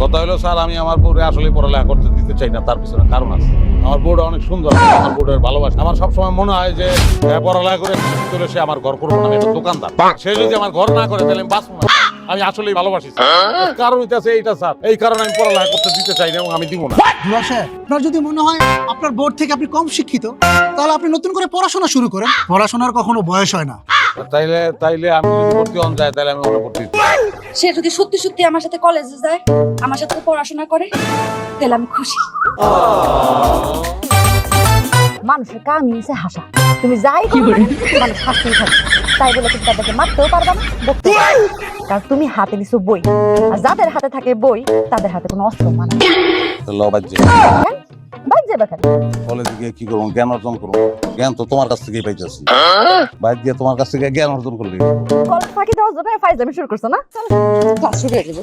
কথা হলো স্যার, আমি আমার বউরে আসলে পড়ালেখা করতে দিতে চাই না, তার পিছনে কারণ আছে। আমার বউটা অনেক সুন্দর, আমার বউটার ভালোবাসে। আমার সবসময় মনে হয় যে পড়ালেখা করে চলে সে আমার ঘর করবো না, আমি একটা দোকানদার। সে যদি আমার ঘর না করে তাহলে আমি বাঁচবো না। আমি আসলেই ভালোবাসি স্যার। কারণ হইতেছে এইটা স্যার, এই কারণে আমি পড়ালেখা করতে দিতে চাই না এবং আমি দিব না। দুলাল সাহেব, আপনার যদি মনে হয় আপনার বোর্ড থেকে আপনি কম শিক্ষিত, তাহলে আপনি নতুন করে পড়াশোনা শুরু করেন। পড়াশোনার কখনো বয়স হয় না। তাইলে আমি যদি ভর্তি হন যায় তাহলে আমি ওখানে ভর্তি হতে চাই। সে যদি সত্যি সত্যি আমার সাথে কলেজে যায়, আমার সাথে পড়াশোনা করে, তাহলে আমি খুশি। মানুষের কামই হচ্ছে হাসা। তুমি যাই করো না কেন, মানুষ হাসতেই থাকবে। তাই বলে তুমি তাদেরকে মারতেও পারবে না, বকতেও পারবে না। কারণ তুমি হাতে নিছো বই, আর যাদের হাতে থাকে বই তাদের হাতে কোনো অস্ত্র মানে না। তাহলে অবাক যে বাইর যাবে কেন? কলেজে গিয়ে কি করবো, জ্ঞান অর্জন করবো। জ্ঞান তো তোমার কাছ থেকেই পাইতেছি, বাইরে গিয়ে তোমার কাছ থেকে জ্ঞান অর্জন করবি। কলেজ ফাঁকি দেওয়ার জন্য ফাইজলামি শুরু করছো না? চলো ক্লাস শুরু হয়ে যাবে।